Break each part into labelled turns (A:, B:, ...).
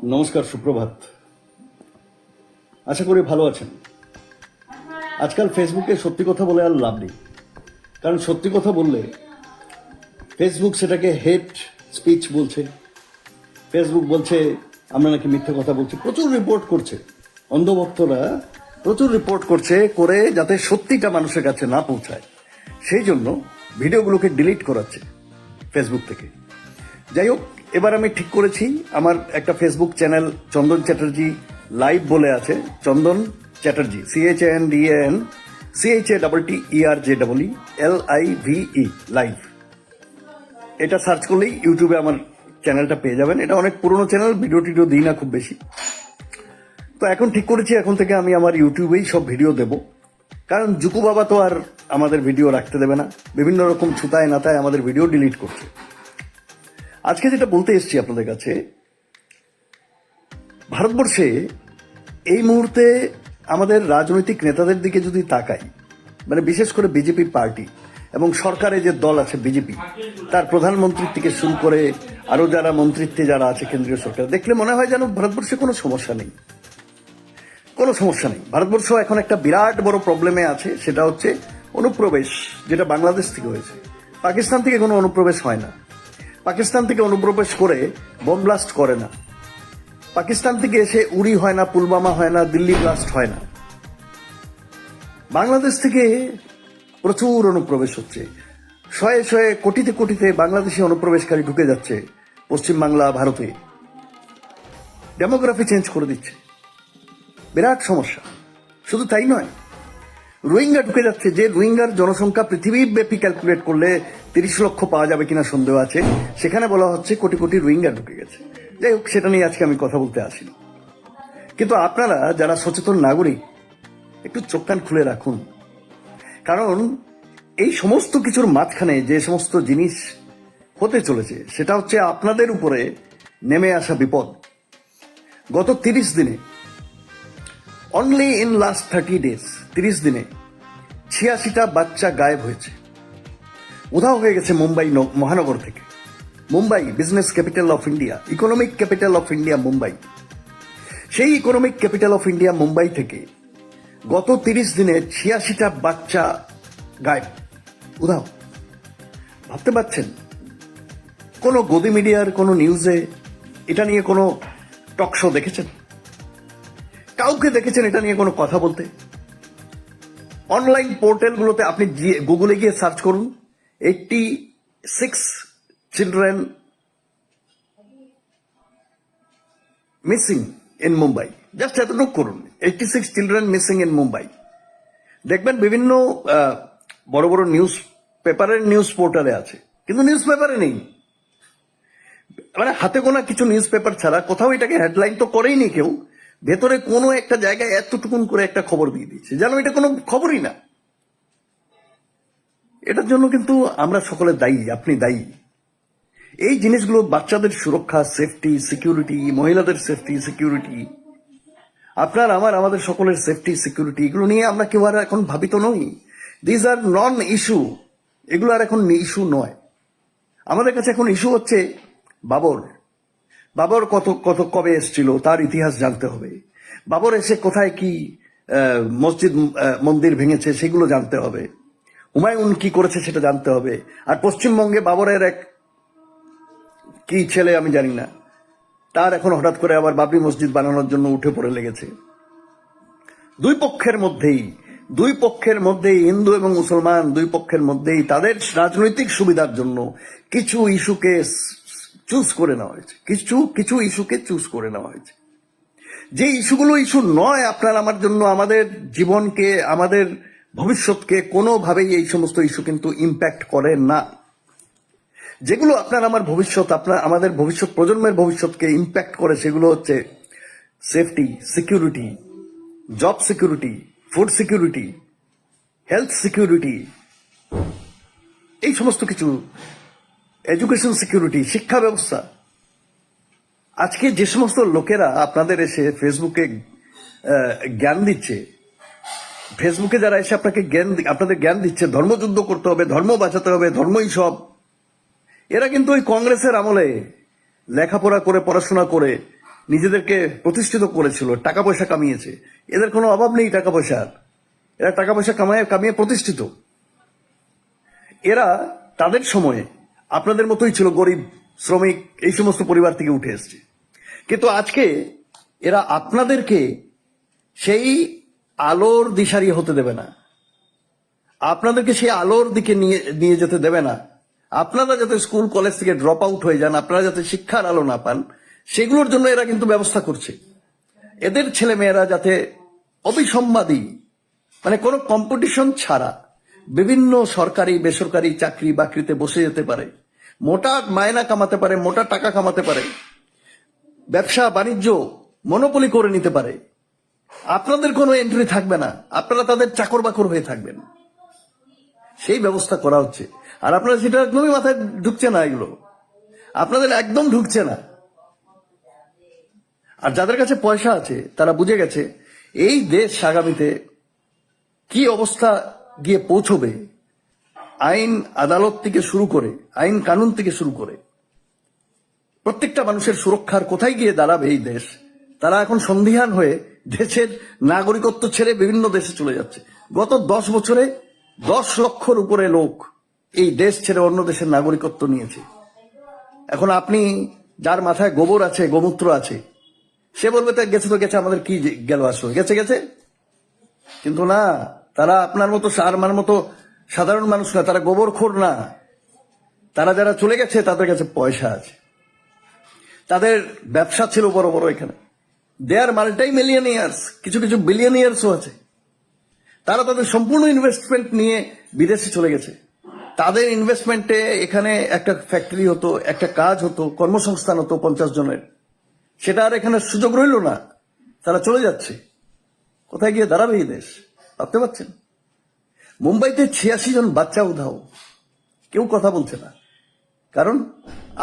A: নমস্কার, সুপ্রভাত। আশা করি ভালো আছেন। আজকাল ফেসবুকে সত্যি কথা বলে আর লাভ নেই, কারণ সত্যি কথা বললে ফেসবুক সেটাকে হেট স্পিচ বলছে। ফেসবুক বলছে আমরা নাকি মিথ্যে কথা বলছি। প্রচুর রিপোর্ট করছে, অন্ধভক্তরা প্রচুর রিপোর্ট করে যাতে সত্যিটা মানুষের কাছে না পৌঁছায়, সেই জন্য ভিডিওগুলোকে ডিলিট করাচ্ছে ফেসবুক থেকে। যাই হোক, এবার আমি ঠিক করেছি, আমার একটা ফেসবুক চ্যানেল চন্দন চ্যাটার্জি লাইভ বলে আছে। চন্দন চ্যাটার্জি, CHANDAN CHATTERJEE লাইভ, এটা সার্চ করলেই ইউটিউবে আমার চ্যানেলটা পেয়ে যাবেন। এটা অনেক পুরনো চ্যানেল, ভিডিও টিডিও দিই না খুব বেশি। তো এখন ঠিক করেছি, এখন থেকে আমি আমার ইউটিউবেই সব ভিডিও দেব, কারণ জুকু বাবা তো আর আমাদের ভিডিও রাখতে দেবে না। বিভিন্ন রকম ছুতায় নাতায় আমাদের ভিডিও ডিলিট করছে। আজকে যেটা বলতে এসেছি আপনাদের কাছে, ভারতবর্ষে এই মুহূর্তে আমাদের রাজনৈতিক নেতাদের দিকে যদি তাকাই, মানে বিশেষ করে বিজেপি পার্টি এবং সরকারে যে দল আছে বিজেপি, তার প্রধানমন্ত্রী থেকে শুরু করে আরো যারা মন্ত্রিত্বে যারা আছে কেন্দ্রীয় সরকার, দেখলে মনে হয় যেন ভারতবর্ষে কোনো সমস্যা নেই। কোনো সমস্যা নেই। ভারতবর্ষ এখন একটা বিরাট বড় প্রবলেমে আছে, সেটা হচ্ছে অনুপ্রবেশ, যেটা বাংলাদেশ থেকে হয়েছে। পাকিস্তান থেকে কোনো অনুপ্রবেশ হয় না। পাকিস্তান থেকে অনুপ্রবেশ করে বোম ব্লাস্ট করে না। পাকিস্তান থেকে এসে উড়ি হয় না, পুলওয়ামা হয় না, দিল্লি ব্লাস্ট হয় না। বাংলাদেশ থেকে প্রচুর অনুপ্রবেশ হচ্ছে। শয়ে শয়ে কোটিতে কোটিতে বাংলাদেশি অনুপ্রবেশকারী ঢুকে যাচ্ছে পশ্চিমবাংলা, ভারতে। ডেমোগ্রাফি চেঞ্জ করে দিচ্ছে, বিরাট সমস্যা। শুধু তাই নয়, রোহিঙ্গা ঢুকে যাচ্ছে, যে রোহিঙ্গার জনসংখ্যা পৃথিবীব্যাপী ক্যালকুলেট করলে 30 লক্ষ পাওয়া যাবে কিনা সন্দেহ আছে। সেখানে বলা হচ্ছে কোটি কোটি রোহিঙ্গা ঢুকে গেছে। যাই হোক, সেটা নিয়ে আজকে আমি কথা বলতে আসিনি। কিন্তু আপনারা যারা সচেতন নাগরিক, একটু চোখ কান খুলে রাখুন, কারণ এই সমস্ত কিছুর মাঝখানে যে সমস্ত জিনিস হতে চলেছে, সেটা হচ্ছে আপনাদের উপরে নেমে আসা বিপদ। গত 30 দিনে, অনলি ইন লাস্ট 30 ডেজ, 30 দিনে 86টা বাচ্চা গায়েব হয়েছে, উধাও হয়ে গেছে মুম্বাই মহানগর থেকে। Mumbai, business capital of India, economic capital of India Mumbai. সেই economic capital of India Mumbai থেকে গত 30 দিনে 86টা বাচ্চা গায়েব, উধাও। ভাবতে পারছেন? কোনো গদি মিডিয়ার কোনো নিউজে এটা নিয়ে কোনো টক শো দেখেছেন? কাউকে দেখেছেন এটা নিয়ে কোনো কথা বলতে? অনলাইন পোর্টালগুলোতে আপনি গুগলে গিয়ে সার্চ করুন, 86 children missing in Mumbai, just এতটুকু করুন, 86 চিলড্রেন মিসিং ইন মুম্বাই। দেখবেন বিভিন্ন বড় বড় নিউজ পেপারের নিউজ পোর্টালে আছে, কিন্তু নিউজ পেপারে নেই। মানে হাতে গোনা কিছু নিউজ পেপার ছাড়া কোথাও এটাকে হেডলাইন তো করেই নি কেউ। ভেতরে কোনো একটা জায়গায় এতটুকুন করে একটা খবর দিয়ে দিচ্ছে, যেন এটা কোনো খবরই না। এটার জন্য কিন্তু আমরা সকলে দায়ী, আপনি দায়ী। এই জিনিসগুলো, বাচ্চাদের সুরক্ষা, সেফটি, সিকিউরিটি, মহিলাদের সেফটি, সিকিউরিটি, আপনার আমার, আমাদের সকলের সেফটি, সিকিউরিটি, এগুলো নিয়ে আমরা কেউ আর এখন ভাবিত নই। দিজ আর নন ইস্যু, এগুলো আর এখন ইস্যু নয়। আমাদের কাছে এখন ইস্যু হচ্ছে বাবর কত কত কবে এসেছিল, তার ইতিহাস জানতে হবে। বাবর এসে কোথায় কি মসজিদ মন্দির ভেঙেছে সেগুলো জানতে হবে। হুমায়ুন কি করেছে সেটা জানতে হবে। আর পশ্চিমবঙ্গে বাবরের এক কি ছেলে আমি জানি না, তার এখন হঠাৎ করে আবার বাবরি মসজিদ বানানোর জন্য উঠে পড়ে লেগেছে। দুই পক্ষের মধ্যেই হিন্দু এবং মুসলমান, দুই পক্ষের মধ্যেই তাদের রাজনৈতিক সুবিধার জন্য কিছু ইস্যুকে চুজ করে নেওয়া হয়েছে, কিছু ইস্যুকে চুজ করে নেওয়া হয়েছে। যে ইস্যুগুলো ইস্যু নয় আপনার আমার জন্য, আমাদের জীবনকে, আমাদের ভবিষ্যৎকে কোনোভাবেই এই সমস্ত ইস্যু কিন্তু ইম্প্যাক্ট করে না। যেগুলো আপনার আমার ভবিষ্যৎ, আমাদের ভবিষ্যৎ প্রজন্মের ভবিষ্যৎকে ইম্প্যাক্ট করে, সেগুলো হচ্ছে safety, security, job security, food security, health security, এই সমস্ত কিছু, এডুকেশন সিকিউরিটি, শিক্ষা ব্যবস্থা। আজকে যে সমস্ত লোকেরা আপনাদের এসে ফেসবুকে জ্ঞান দিচ্ছে, ফেসবুকে যারা এসে আপনাদের জ্ঞান দিচ্ছে, ধর্মযুদ্ধ করতে হবে, ধর্ম বাঁচাতে হবে, ধর্মই সব, এরা কিন্তু ওই কংগ্রেসের আমলে লেখাপড়া করে, পড়াশোনা করে নিজেদেরকে প্রতিষ্ঠিত করেছিল, টাকা পয়সা কামিয়েছে। এদের কোনো অভাব নেই টাকা পয়সার, এরা টাকা পয়সা কামিয়ে প্রতিষ্ঠিত। এরা তাদের সময়ে আপনাদের মতোই ছিল, গরিব, শ্রমিক, এই সমস্ত পরিবার থেকে উঠে এসছে। কিন্তু আজকে এরা আপনাদেরকে সেই আলোর দিশারি হতে দেবে না, আপনাদেরকে সেই আলোর দিকে নিয়ে যেতে দেবে না। আপনারা যাতে স্কুল কলেজ থেকে ড্রপ আউট হয়ে যান, আপনারা যাতে শিক্ষার আলো না পান, সেগুলোর জন্য এরা কিন্তু ব্যবস্থা করছে। এদের ছেলে মেয়েরা যাতে অবিসম্বাদী, মানে কোনো কম্পিটিশন ছাড়া বিভিন্ন সরকারি বেসরকারি চাকরি বাকরিতে বসে যেতে পারে, মোটা মায়না কামাতে পারে, মোটা টাকা কামাতে পারে, ব্যবসা বাণিজ্য মনোপলি করে নিতে পারে। আপনাদের কোনো এন্ট্রি থাকবে না, আপনারা তাদের চাকর বাকর হয়ে থাকবেন, সেই ব্যবস্থা করা হচ্ছে। আর আপনারা সেটা একদমই মাথায় ঢুকছে না, এগুলো আপনাদের একদম ঢুকছে না। আর যাদের কাছে পয়সা আছে তারা বুঝে গেছে এই দেশ আগামীতে কি অবস্থা গিয়ে পৌঁছবে, আইন আদালত থেকে শুরু করে, আইন কানুন থেকে শুরু করে প্রত্যেকটা মানুষের সুরক্ষার কোথায় গিয়ে দাঁড়াবে এই দেশ। তারা এখন সন্দিহান হয়ে দেশের নাগরিকত্ব ছেড়ে বিভিন্ন দেশে চলে যাচ্ছে। গত 10 বছরে 10 লক্ষর উপরে লোক এই দেশ ছেড়ে অন্য দেশের নাগরিকত্ব নিয়েছে। এখন আপনি যার মাথায় গোবর আছে, গোমূত্র আছে, সে বলবে তা গেছে তো গেছে, আমাদের কি গেল আসলে, গেছে গেছে। কিন্তু না, তারা আপনার মতো আমার মতো সাধারণ মানুষ না, তারা গোবরখোর না। তারা যারা চলে গেছে তাদের কাছে পয়সা আছে, তাদের ব্যবসা ছিল বড় বড়, এখানে দে আর মাল্টি মিলিয়নিয়ার্স, কিছু কিছু বিলিয়নিয়ার্সও আছে। তারা তাদের সম্পূর্ণ ইনভেস্টমেন্ট নিয়ে বিদেশে চলে গেছে। তাদের ইনভেস্টমেন্টে এখানে একটা ফ্যাক্টরি হতো, একটা কাজ হতো, কর্মসংস্থান হতো 50 জনের, সেটা আর এখানে সুযোগ রইল না। তারা চলে যাচ্ছে, কোথায় গিয়ে দাঁড়াবে এই দেশ ভাবতে পারছেন? মুম্বাইতে 86 জন বাচ্চা উধাও, কেউ কথা বলছে না, কারণ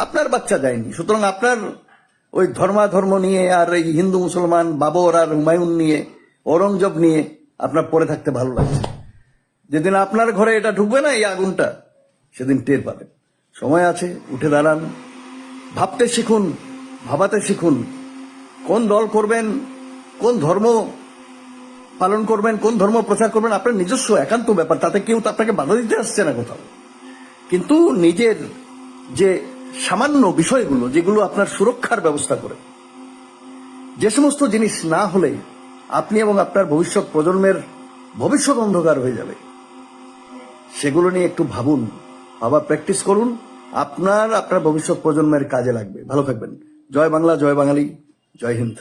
A: আপনার বাচ্চা যায়নি। সুতরাং আপনার ওই ধর্মাধর্ম নিয়ে আর এই হিন্দু মুসলমান, বাবর আর হুমায়ুন নিয়ে, ঔরঙ্গজেব নিয়ে আপনার পড়ে থাকতে ভালো লাগছে। যেদিন আপনার ঘরে এটা ঢুকবে না এই আগুনটা, সেদিন টের পাবেন। সময় আছে, উঠে দাঁড়ান, ভাবতে শিখুন, ভাবাতে শিখুন, কোন দল করবেন, কোন ধর্ম পালন করবেন, কোন ধর্ম প্রচার করবেন, আপনার নিজস্ব একান্ত ব্যাপার, তাতে কেউ তো আপনাকে বাধা দিতে আসছে না কোথাও। কিন্তু নিজের যে সামান্য বিষয়গুলো, যেগুলো আপনার সুরক্ষার ব্যবস্থা করে, যে সমস্ত জিনিস না হলে আপনি এবং আপনার ভবিষ্যৎ প্রজন্মের ভবিষ্যৎ অন্ধকার হয়ে যাবে, সেগুলো নিয়ে একটু ভাবুন, ভাবা প্র্যাকটিস করুন, আপনার ভবিষ্যৎ প্রজন্মের কাজে লাগবে। ভালো থাকবেন। জয় বাংলা, জয় বাঙালি, জয় হিন্দ।